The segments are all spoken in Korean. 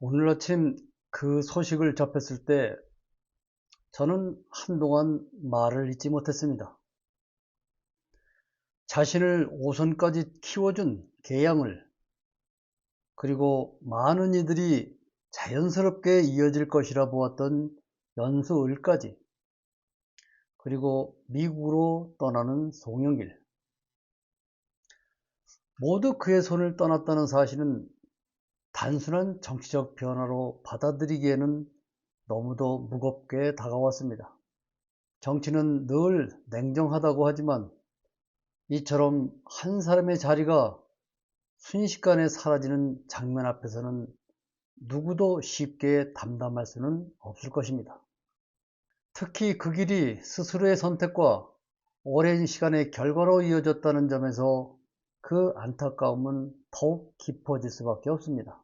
오늘 아침 그 소식을 접했을 때 저는 한동안 말을 잇지 못했습니다. 자신을 오선까지 키워준 계양을, 그리고 많은 이들이 자연스럽게 이어질 것이라 보았던 연수을까지, 그리고 미국으로 떠나는 송영길, 모두 그의 손을 떠났다는 사실은 단순한 정치적 변화로 받아들이기에는 너무도 무겁게 다가왔습니다. 정치는 늘 냉정하다고 하지만 이처럼 한 사람의 자리가 순식간에 사라지는 장면 앞에서는 누구도 쉽게 담담할 수는 없을 것입니다. 특히 그 길이 스스로의 선택과 오랜 시간의 결과로 이어졌다는 점에서 그 안타까움은 더욱 깊어질 수밖에 없습니다.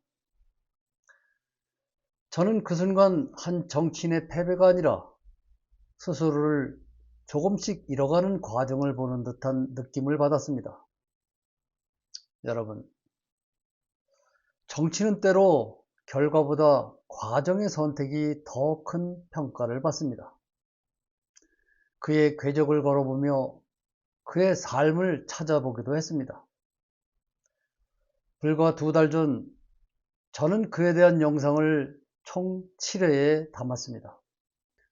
저는 그 순간 한 정치인의 패배가 아니라 스스로를 조금씩 잃어가는 과정을 보는 듯한 느낌을 받았습니다. 여러분, 정치는 때로 결과보다 과정의 선택이 더 큰 평가를 받습니다. 그의 궤적을 걸어보며 그의 삶을 찾아보기도 했습니다. 불과 2달 전 저는 그에 대한 영상을 총 7회에 담았습니다.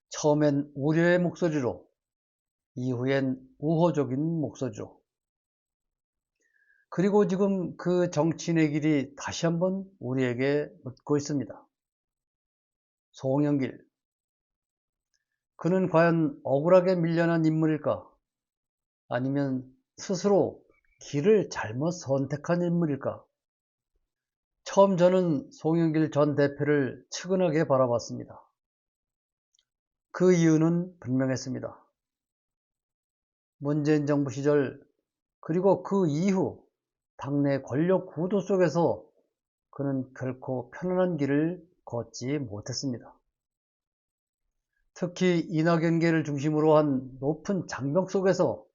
처음엔 우려의 목소리로, 이후엔 우호적인 목소리로, 그리고 지금 그 정치인의 길이 다시 한번 우리에게 묻고 있습니다. 송영길, 그는 과연 억울하게 밀려난 인물일까? 아니면 스스로 길을 잘못 선택한 인물일까? 처음 저는 송영길 전 대표를 측은하게 바라봤습니다. 그 이유는 분명했습니다. 문재인 정부 시절, 그리고 그 이후 당내 권력 구도 속에서 그는 결코 편안한 길을 걷지 못했습니다. 특히 이낙연계를 중심으로 한 높은 장벽 속에서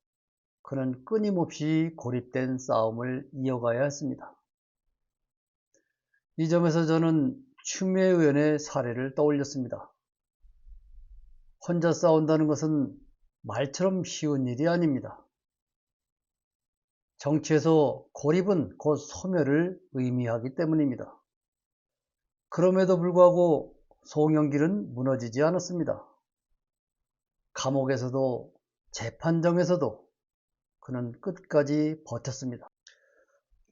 그는 끊임없이 고립된 싸움을 이어가야 했습니다. 이 점에서 저는 추미애 의원의 사례를 떠올렸습니다. 혼자 싸운다는 것은 말처럼 쉬운 일이 아닙니다. 정치에서 고립은 곧 소멸을 의미하기 때문입니다. 그럼에도 불구하고 송영길은 무너지지 않았습니다. 감옥에서도 재판정에서도 그는 끝까지 버텼습니다.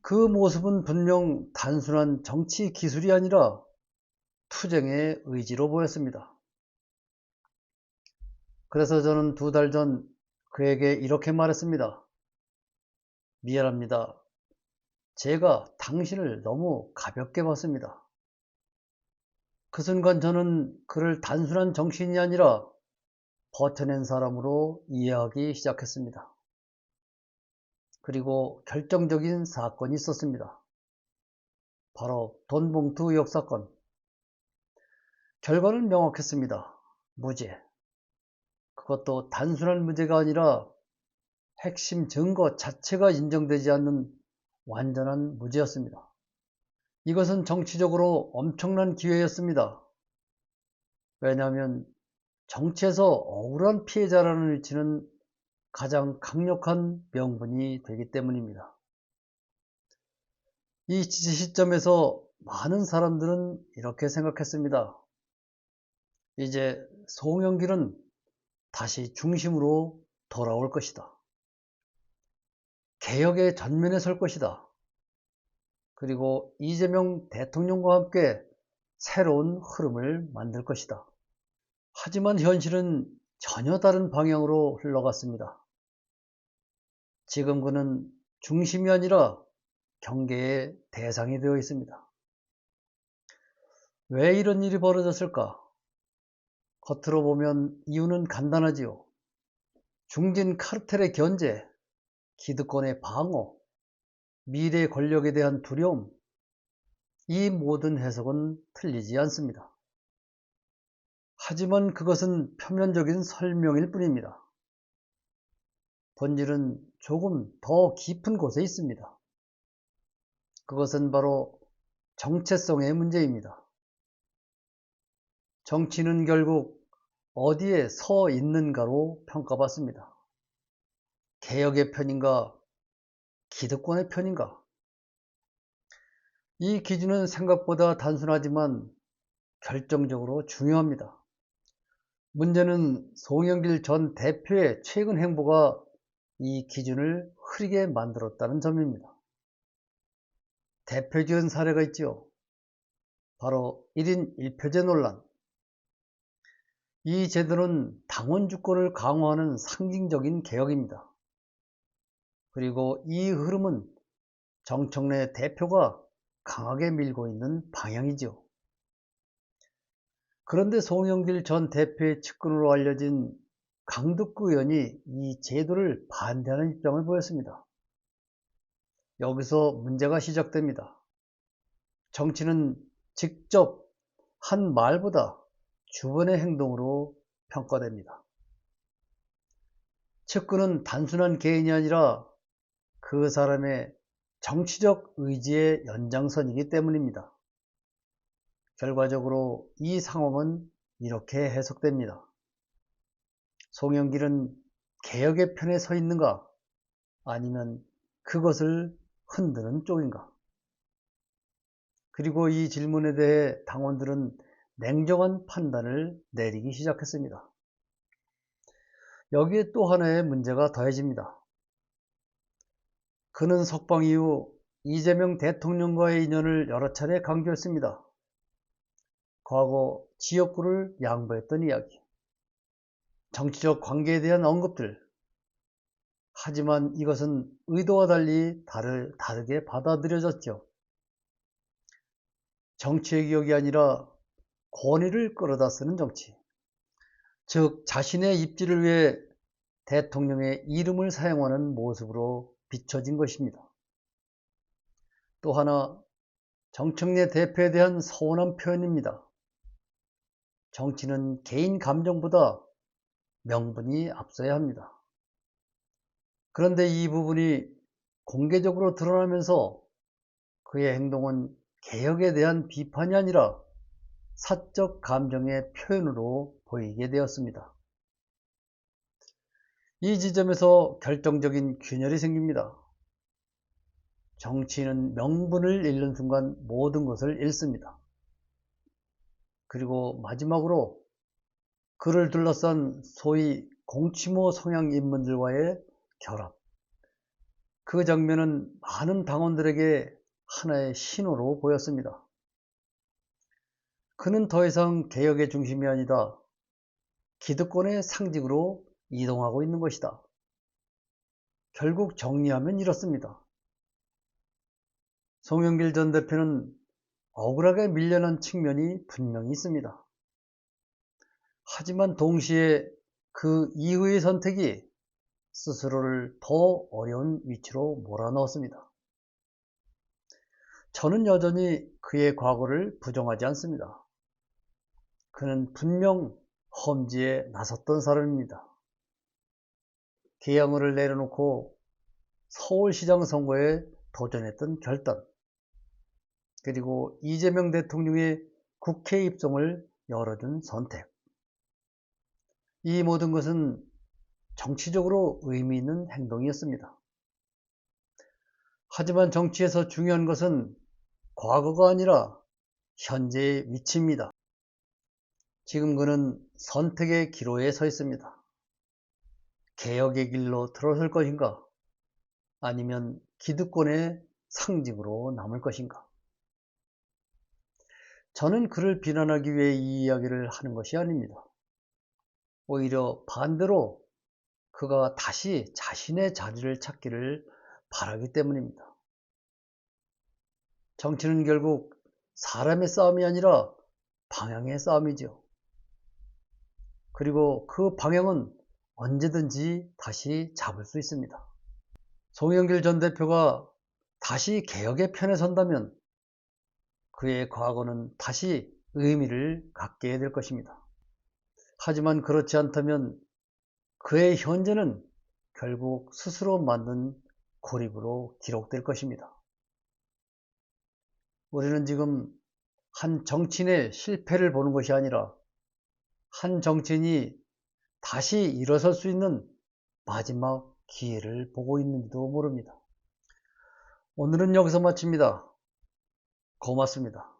그 모습은 분명 단순한 정치 기술이 아니라 투쟁의 의지로 보였습니다. 그래서 저는 2달 전 그에게 이렇게 말했습니다. 미안합니다. 제가 당신을 너무 가볍게 봤습니다. 그 순간 저는 그를 단순한 정치인이 아니라 버텨낸 사람으로 이해하기 시작했습니다. 그리고 결정적인 사건이 있었습니다. 바로 돈봉투 의혹 사건. 결과는 명확했습니다. 무죄. 그것도 단순한 무죄가 아니라 핵심 증거 자체가 인정되지 않는 완전한 무죄였습니다. 이것은 정치적으로 엄청난 기회였습니다. 왜냐하면 정치에서 억울한 피해자라는 위치는 가장 강력한 명분이 되기 때문입니다. 이 시점에서 많은 사람들은 이렇게 생각했습니다. 이제 송영길은 다시 중심으로 돌아올 것이다. 개혁의 전면에 설 것이다. 그리고 이재명 대통령과 함께 새로운 흐름을 만들 것이다. 하지만 현실은 전혀 다른 방향으로 흘러갔습니다. 지금 그는 중심이 아니라 경계의 대상이 되어 있습니다. 왜 이런 일이 벌어졌을까? 겉으로 보면 이유는 간단하지요. 중진 카르텔의 견제, 기득권의 방어, 미래 권력에 대한 두려움, 이 모든 해석은 틀리지 않습니다. 하지만 그것은 표면적인 설명일 뿐입니다. 본질은 조금 더 깊은 곳에 있습니다. 그것은 바로 정체성의 문제입니다. 정치는 결국 어디에 서 있는가로 평가받습니다. 개혁의 편인가, 기득권의 편인가? 이 기준은 생각보다 단순하지만 결정적으로 중요합니다. 문제는 송영길 전 대표의 최근 행보가 이 기준을 흐리게 만들었다는 점입니다. 대표적인 사례가 있지요. 바로 1인 1표제 논란. 이 제도는 당원 주권을 강화하는 상징적인 개혁입니다. 그리고 이 흐름은 정청래 대표가 강하게 밀고 있는 방향이죠. 그런데 송영길 전 대표의 측근으로 알려진 강덕구 의원이 이 제도를 반대하는 입장을 보였습니다. 여기서 문제가 시작됩니다. 정치는 직접 한 말보다 주변의 행동으로 평가됩니다. 측근은 단순한 개인이 아니라 그 사람의 정치적 의지의 연장선이기 때문입니다. 결과적으로 이 상황은 이렇게 해석됩니다. 송영길은 개혁의 편에 서 있는가? 아니면 그것을 흔드는 쪽인가? 그리고 이 질문에 대해 당원들은 냉정한 판단을 내리기 시작했습니다. 여기에 또 하나의 문제가 더해집니다. 그는 석방 이후 이재명 대통령과의 인연을 여러 차례 강조했습니다. 과거 지역구를 양보했던 이야기, 정치적 관계에 대한 언급들. 하지만 이것은 의도와 달리 다르게 받아들여졌죠. 정치의 기억이 아니라 권위를 끌어다 쓰는 정치. 즉 자신의 입지를 위해 대통령의 이름을 사용하는 모습으로 비춰진 것입니다. 또 하나 정청래 대표에 대한 서운한 표현입니다. 정치는 개인 감정보다 명분이 앞서야 합니다. 그런데 이 부분이 공개적으로 드러나면서 그의 행동은 개혁에 대한 비판이 아니라 사적 감정의 표현으로 보이게 되었습니다. 이 지점에서 결정적인 균열이 생깁니다. 정치인은 명분을 잃는 순간 모든 것을 잃습니다. 그리고 마지막으로 그를 둘러싼 소위 공치모 성향 인물들과의 결합. 그 장면은 많은 당원들에게 하나의 신호로 보였습니다. 그는 더 이상 개혁의 중심이 아니다. 기득권의 상징으로 이동하고 있는 것이다. 결국 정리하면 이렇습니다. 송영길 전 대표는 억울하게 밀려난 측면이 분명히 있습니다. 하지만 동시에 그 이후의 선택이 스스로를 더 어려운 위치로 몰아넣었습니다. 저는 여전히 그의 과거를 부정하지 않습니다. 그는 분명 험지에 나섰던 사람입니다. 계양을을 내려놓고 서울시장 선거에 도전했던 결단, 그리고 이재명 대통령의 국회 입성을 열어준 선택. 이 모든 것은 정치적으로 의미 있는 행동이었습니다. 하지만 정치에서 중요한 것은 과거가 아니라 현재의 위치입니다. 지금 그는 선택의 기로에 서 있습니다. 개혁의 길로 들어설 것인가? 아니면 기득권의 상징으로 남을 것인가? 저는 그를 비난하기 위해 이 이야기를 하는 것이 아닙니다. 오히려 반대로 그가 다시 자신의 자리를 찾기를 바라기 때문입니다. 정치는 결국 사람의 싸움이 아니라 방향의 싸움이죠. 그리고 그 방향은 언제든지 다시 잡을 수 있습니다. 송영길 전 대표가 다시 개혁의 편에 선다면 그의 과거는 다시 의미를 갖게 될 것입니다. 하지만 그렇지 않다면 그의 현재는 결국 스스로 만든 고립으로 기록될 것입니다. 우리는 지금 한 정치인의 실패를 보는 것이 아니라 한 정치인이 다시 일어설 수 있는 마지막 기회를 보고 있는지도 모릅니다. 오늘은 여기서 마칩니다. 고맙습니다.